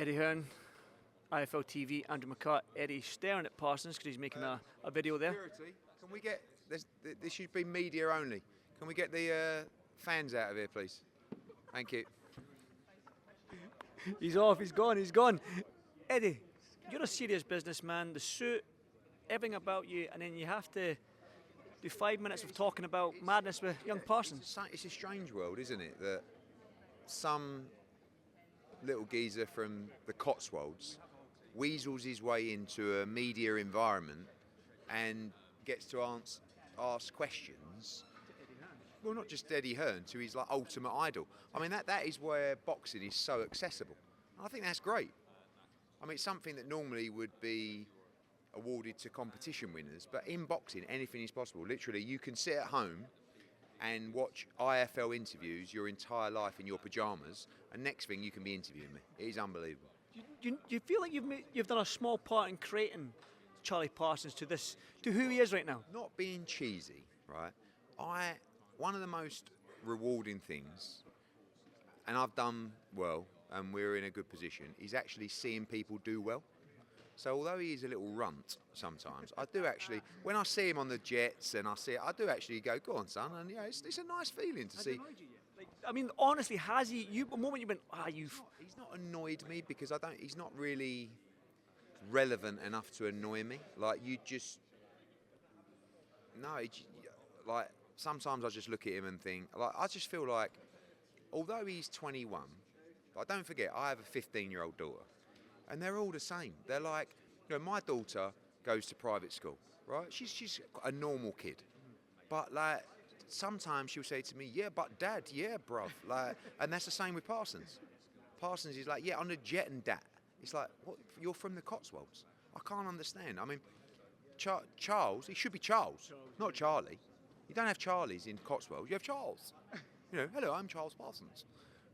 Eddie Hearn, iFLTV, Andrew McCart, Eddie staring at Parsons because he's making a video there. Security, can we get this should be media only. Can we get the fans out of here, please? Thank you. He's off, he's gone. Eddie, you're a serious businessman, the suit, everything about you, and then you have to do 5 minutes of talking about madness with young Parsons. It's a strange world, isn't it? That some little geezer from the Cotswolds weasels his way into a media environment and gets to ask questions. Well, not just Eddie Hearn, to his ultimate idol. I mean, that is where boxing is so accessible. And I think that's great. I mean, it's something that normally would be awarded to competition winners, but in boxing, anything is possible. Literally, you can sit at home and watch IFL interviews your entire life in your pyjamas, and next thing you can be interviewing me. It is unbelievable. Do you feel like you've done a small part in creating Charlie Parsons to who he is right now? Not being cheesy, right? One of the most rewarding things, and I've done well, and we're in a good position, is actually seeing people do well. So although he is a little runt sometimes, I do actually, when I see him on the jets and I do actually go on, son, and it's a nice feeling to see. I mean, honestly, has he? The moment you've been, He's not annoyed me because he's not really relevant enough to annoy me. Sometimes I just look at him and think, I just feel like, although he's 21, don't forget, I have a 15-year-old daughter. And they're all the same. They're like, my daughter goes to private school, right? She's a normal kid. But sometimes she'll say to me, yeah, but dad, yeah, bruv. And that's the same with Parsons. Parsons is like, yeah, on the jet and dat. It's like, what? You're from the Cotswolds. I can't understand. I mean, Charles, he should be Charles, not Charlie. You don't have Charlies in Cotswolds, you have Charles. Hello, I'm Charles Parsons.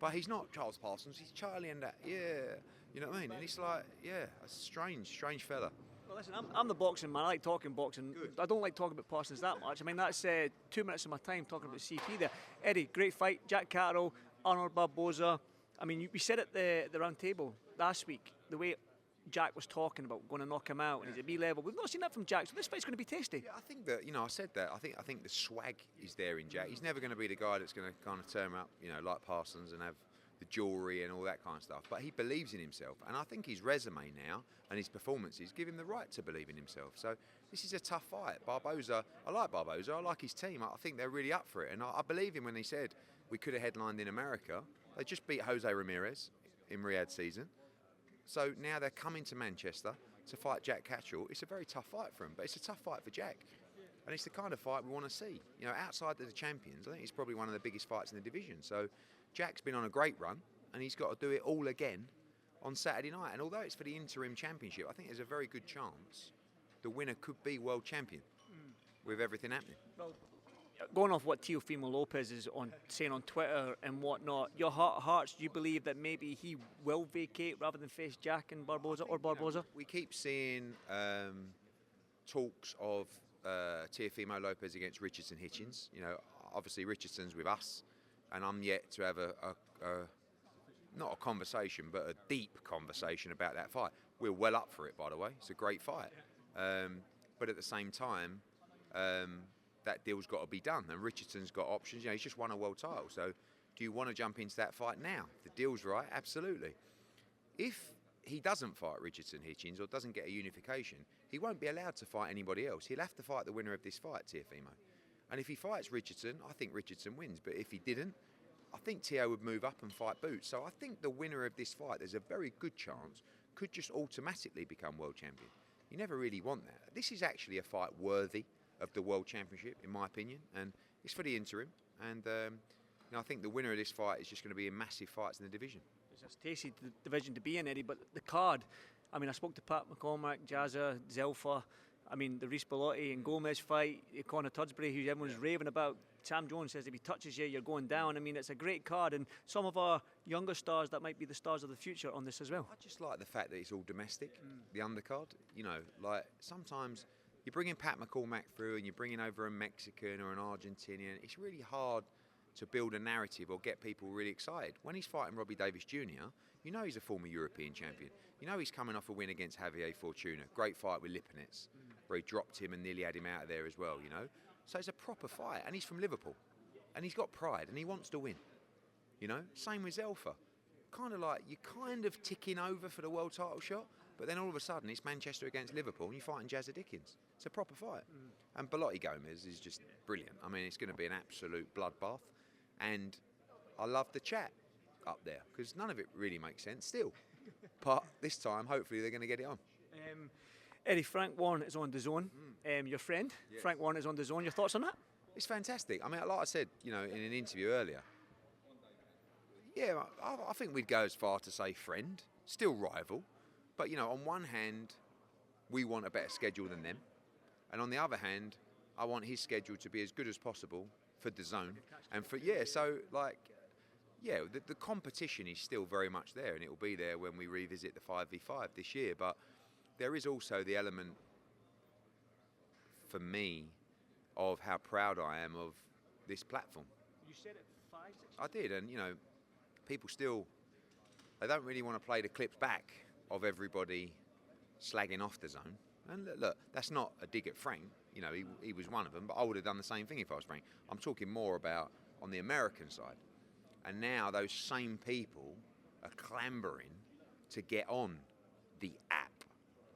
But he's not Charles Parsons, he's Charlie and that, yeah. You know what I mean? And it's like, yeah, a strange fella. Well, listen, I'm the boxing man. I like talking boxing. Good. I don't like talking about Parsons that much. I mean, that's 2 minutes of my time talking about CP there. Eddie, great fight. Jack Catterall, Arnold Barboza. I mean, we said at the round table last week, the way Jack was talking about going to knock him out and he's at B level. We've not seen that from Jack, so this fight's going to be tasty. Yeah, I think that, I said that. I think the swag is there in Jack. He's never going to be the guy that's going to kind of turn up, like Parsons and have the jewellery and all that kind of stuff. But he believes in himself. And I think his resume now and his performances give him the right to believe in himself. So this is a tough fight. Barboza, I like Barboza. I like his team. I think they're really up for it. And I believe him when he said we could have headlined in America. They just beat Jose Ramirez in Riyadh season. So now they're coming to Manchester to fight Jack Catterall. It's a very tough fight for him, but it's a tough fight for Jack. And it's the kind of fight we want to see. Outside of the champions, I think it's probably one of the biggest fights in the division. So Jack's been on a great run, and he's got to do it all again on Saturday night. And although it's for the interim championship, I think there's a very good chance the winner could be world champion with everything happening. Well, going off what Teofimo Lopez is saying on Twitter and whatnot, your heart of hearts, do you believe that maybe he will vacate rather than face Jack and Barboza or Barboza? We keep seeing talks of Teofimo Lopez against Richardson Hitchens. Obviously Richardson's with us, and I'm yet to have not a conversation, but a deep conversation about that fight. We're well up for it, by the way. It's a great fight. But at the same time, that deal's got to be done, and Richardson's got options. He's just won a world title, so do you want to jump into that fight now? If the deal's right, absolutely. If he doesn't fight Richardson Hitchens or doesn't get a unification, he won't be allowed to fight anybody else. He'll have to fight the winner of this fight, Teofimo. And if he fights Richardson, I think Richardson wins. But if he didn't, I think Teo would move up and fight Boots. So I think the winner of this fight, there's a very good chance, could just automatically become world champion. You never really want that. This is actually a fight worthy of the World Championship, in my opinion, and it's for the interim. And I think the winner of this fight is just going to be in massive fights in the division. It's a tasty division to be in, Eddie, but the card, I mean, I spoke to Pat McCormack, Jazza, Zelfa, I mean, the Reece Bellotti and Gomez fight, Conor Tudsbury, who everyone's raving about. Sam Jones says if he touches you, you're going down. I mean, it's a great card, and some of our younger stars that might be the stars of the future on this as well. I just like the fact that it's all domestic, the undercard. Sometimes you're bringing Pat McCormack through and you're bringing over a Mexican or an Argentinian. It's really hard to build a narrative or get people really excited. When he's fighting Robbie Davis Jr., you know he's a former European champion. You know he's coming off a win against Javier Fortuna. Great fight with Lipinets, where he dropped him and nearly had him out of there as well, you know. So it's a proper fight, and he's from Liverpool. And he's got pride, and he wants to win. You know, same with Zelfa. Kind of like, you're kind of ticking over for the world title shot, but then all of a sudden it's Manchester against Liverpool, and you're fighting Jazza Dickens. It's a proper fight. And Belotti Gomez is just brilliant. I mean, it's going to be an absolute bloodbath. And I love the chat up there, because none of it really makes sense still. But this time, hopefully, they're going to get it on. Eddie, Frank Warren is on Dazn. Your friend, Yes. Frank Warren is on Dazn. Your thoughts on that? It's fantastic. I mean, like I said, you know, in an interview earlier, yeah, I think we'd go as far to say friend, still rival. But, you know, on one hand, we want a better schedule than them. And on the other hand, I want his schedule to be as good as possible for Dazn. And for, the competition is still very much there, and it will be there when we revisit the 5v5 this year. But there is also the element, for me, of how proud I am of this platform. You said it 5, 6 I did, and, you know, people still, they don't really want to play the clips back of everybody slagging off Dazn. And look, that's not a dig at Frank. You know, he was one of them, but I would have done the same thing if I was Frank. I'm talking more about on the American side. And now those same people are clambering to get on the app,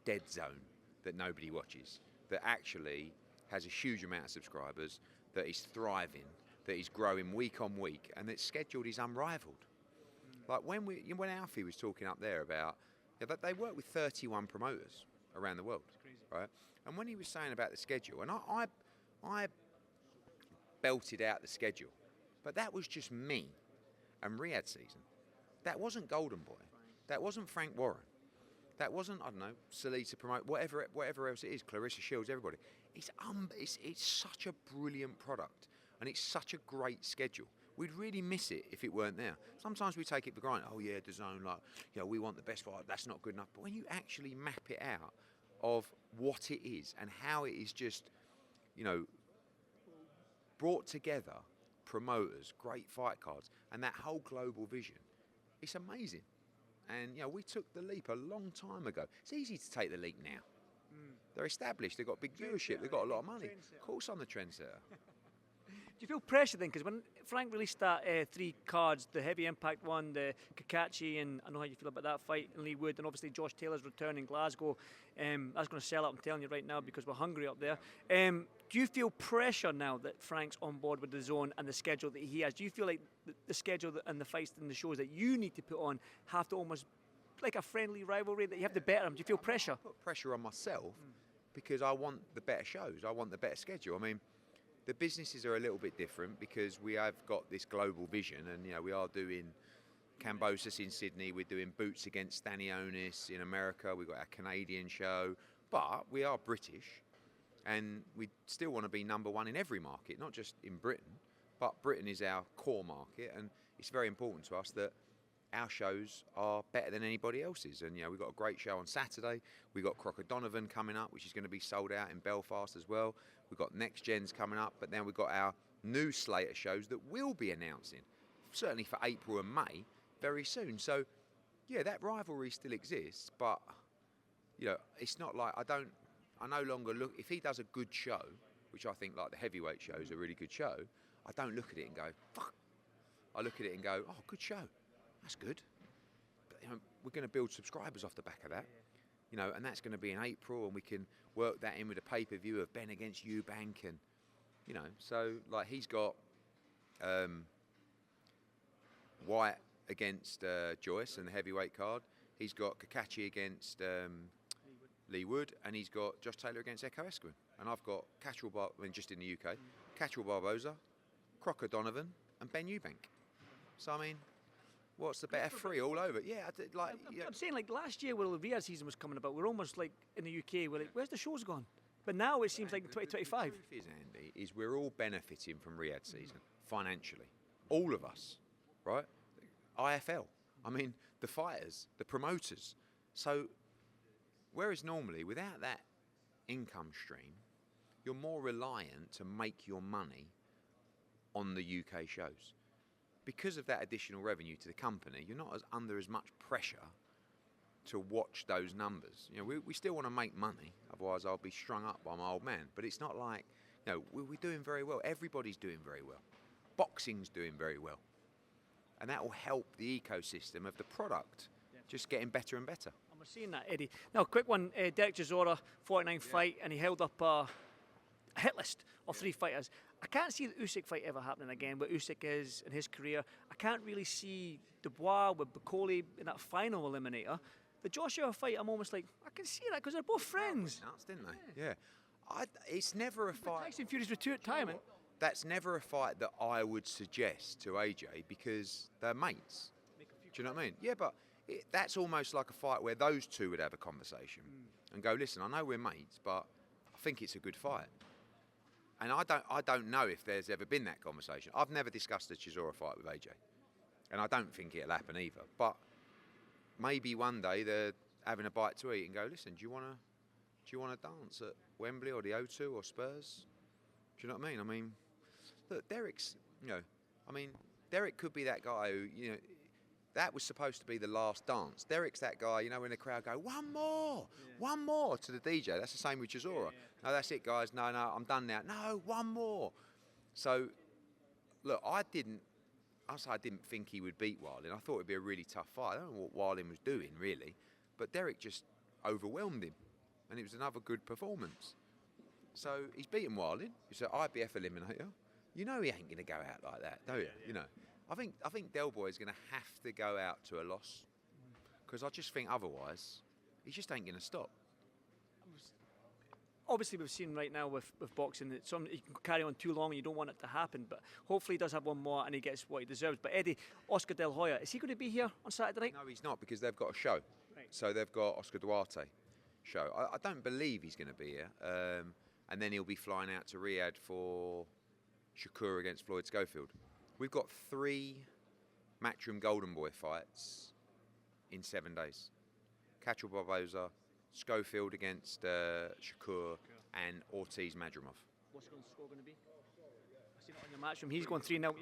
Dazn, that nobody watches, that actually has a huge amount of subscribers, that is thriving, that is growing week on week, and its schedule is unrivaled. Like when Alfie was talking up there about, that they work with 31 promoters around the world, right? And when he was saying about the schedule, and I belted out the schedule, but that was just me and Riyadh season. That wasn't Golden Boy. That wasn't Frank Warren. That wasn't, I don't know, Salita promote, whatever else it is, Clarissa Shields, everybody. It's such a brilliant product, and it's such a great schedule. We'd really miss it if it weren't there. Sometimes we take it for granted. Oh yeah, Dazn, like, you know, we want the best fight. That's not good enough. But when you actually map it out of what it is and how it is just, you know, brought together, promoters, great fight cards, and that whole global vision, it's amazing. And, you know, we took the leap a long time ago. It's easy to take the leap now. They're established. They've got big viewership. They've got a lot of money. Of course, I'm the trendsetter. Do you feel pressure then? Because when Frank released that 3 cards, the heavy impact one, the Kakachi, and I know how you feel about that fight in Lee Wood, and obviously Josh Taylor's return in Glasgow, that's going to sell out, I'm telling you right now, because we're hungry up there. Do you feel pressure now that Frank's on board with Dazn and the schedule that he has? Do you feel like the schedule and the fights and the shows that you need to put on have to almost, like a friendly rivalry, that you have to better them? Do you feel pressure? I put pressure on myself because I want the better shows. I want the better schedule. I mean, the businesses are a little bit different because we have got this global vision, and, you know, we are doing Cambosis in Sydney, we're doing Boots against Stanionis in America, we've got our Canadian show, but we are British, and we still want to be number one in every market, not just in Britain, but Britain is our core market, and it's very important to us that our shows are better than anybody else's. And, you know, we've got a great show on Saturday. We've got Crocker Donovan coming up, which is going to be sold out in Belfast as well. We've got Next Gens coming up, but then we've got our new slate of shows that we'll be announcing, certainly for April and May, very soon. So, yeah, that rivalry still exists, but, you know, it's not like I no longer look, if he does a good show, which I think, like, the heavyweight show is a really good show, I don't look at it and go, fuck. I look at it and go, oh, good show. That's good. But, you know, we're going to build subscribers off the back of that. You know, and that's going to be in April, and we can work that in with a pay-per-view of Ben against Eubank, and, you know, so, like, he's got Wyatt against Joyce in the heavyweight card. He's got Kakachi against Lee Wood, and he's got Josh Taylor against Echo Esquin. And I've got Catterall, just in the UK, Catterall Barboza, Crocker Donovan, and Ben Eubank. So, I mean, what's the better? 3 all over? Yeah, I'm saying, like, last year, when the Riyadh season was coming about, we're almost like in the UK, we're like, where's the shows gone? But now it seems like 2025. The truth is, Andy, is we're all benefiting from Riyadh season financially. All of us, right? IFL. I mean, the fighters, the promoters. So, whereas normally, without that income stream, you're more reliant to make your money on the UK shows. Because of that additional revenue to the company, you're not under as much pressure to watch those numbers. You know, we still want to make money, otherwise I'll be strung up by my old man. But it's not like, you know, we're doing very well. Everybody's doing very well. Boxing's doing very well. And that will help the ecosystem of the product just getting better and better. And we're seeing that, Eddie. Now, quick one, Dereck Chisora, 49 fight, and he held up a hit list of 3 fighters. I can't see the Usyk fight ever happening again, where Usyk is in his career. I can't really see Dubois with Bacoli in that final eliminator. The Joshua fight, I'm almost like, I can see that because they're both friends. Nuts, didn't they? Yeah. It's never a fight. Tyson Fury's retirement. That's never a fight that I would suggest to AJ because they're mates. Do you know what I mean? Yeah, but that's almost like a fight where those two would have a conversation and go, listen, I know we're mates, but I think it's a good fight. And I don't know if there's ever been that conversation. I've never discussed the Chisora fight with AJ, and I don't think it'll happen either. But maybe one day they're having a bite to eat and go, listen, do you want to dance at Wembley or the O2 or Spurs? Do you know what I mean? Look, Derek's, Derek could be that guy who, that was supposed to be the last dance. Derek's that guy, when the crowd go, one more to the DJ. That's the same with Chisora. No, that's it, guys. No, I'm done now. No, one more. So, look, I didn't think he would beat Wilding. I thought it'd be a really tough fight. I don't know what Wilding was doing, really. But Derek just overwhelmed him. And it was another good performance. So, he's beaten Wilding. He's an IBF eliminator. You know he ain't going to go out like that, don't you? I think Del Boy is going to have to go out to a loss. Because I just think otherwise, he just ain't going to stop. Obviously, we've seen right now with boxing that you can carry on too long and you don't want it to happen. But hopefully he does have one more and he gets what he deserves. But Eddie, Oscar De La Hoya, is he going to be here on Saturday night? No, he's not, because they've got a show. Right. So they've got Oscar Duarte show. I don't believe he's going to be here. And then he'll be flying out to Riyadh for Shakur against Floyd Schofield. We've got 3 Matchroom Golden Boy fights in 7 days. Catterall Barboza, Schofield against Shakur, and Ortiz Madrimov. What's the score going to be? I've seen it on your Matchroom. He's going 3-0.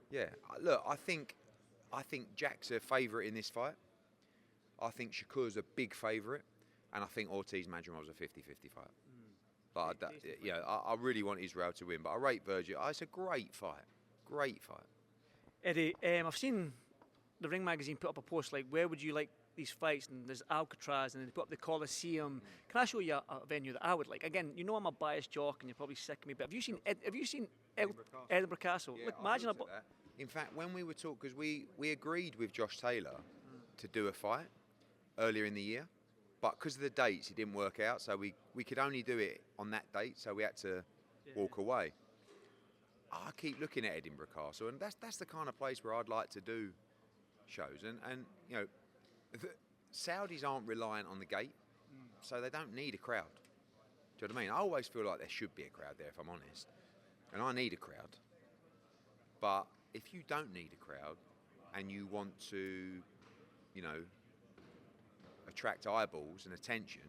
Yeah. Look, I think Jack's a favourite in this fight. I think Shakur's a big favourite, and I think Ortiz Madrimov's a 50-50 fight. But I really want Israel to win, but I rate Virgil. It's a great fight. Great fight. Eddie, I've seen the Ring magazine put up a post like, where would you like these fights? And there's Alcatraz, and they put up the Coliseum. Can I show you a venue that I would like? Again, I'm a biased jock, and you're probably sick of me, but have you seen Edinburgh Castle? Yeah, look, imagine that. In fact, when we were talking, because we agreed with Josh Taylor to do a fight earlier in the year, but because of the dates, it didn't work out, so we could only do it on that date, so we had to walk away. I keep looking at Edinburgh Castle, and that's the kind of place where I'd like to do shows. And the Saudis aren't reliant on the gate, so they don't need a crowd. Do you know what I mean? I always feel like there should be a crowd there, if I'm honest. And I need a crowd. But if you don't need a crowd and you want to, attract eyeballs and attention,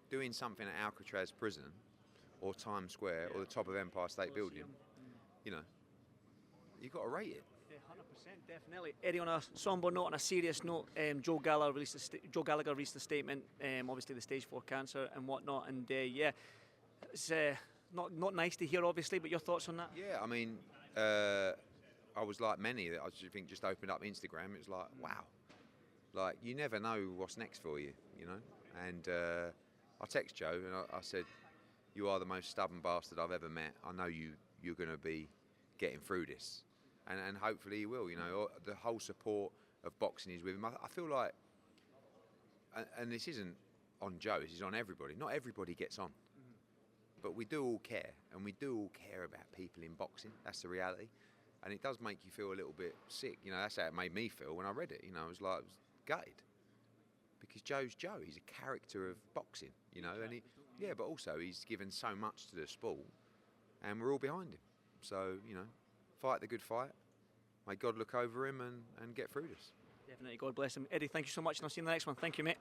doing something at Alcatraz Prison or Times Square or the top of Empire State Building, you've got to rate it. Yeah, 100%, definitely. Eddie, on a somber note, on a serious note, Joe Gallagher released a statement, obviously the stage 4 cancer and whatnot, and it's not nice to hear, obviously, but your thoughts on that? Yeah, I mean, I was like many that just opened up Instagram. It was like, wow. Like, you never know what's next for you, And I text Joe and I said, you are the most stubborn bastard I've ever met. I know you're going to be getting through this. And hopefully you will, The whole support of boxing is with him. I feel like, and this isn't on Joe, this is on everybody. Not everybody gets on. But we do all care, and we do all care about people in boxing. That's the reality. And it does make you feel a little bit sick. That's how it made me feel when I read it. I was gutted. Because Joe's Joe. He's a character of boxing, and but also he's given so much to the sport, and we're all behind him. So, fight the good fight. May God look over him and get through this. Definitely, God bless him. Eddie, thank you so much, and I'll see you in the next one. Thank you, mate.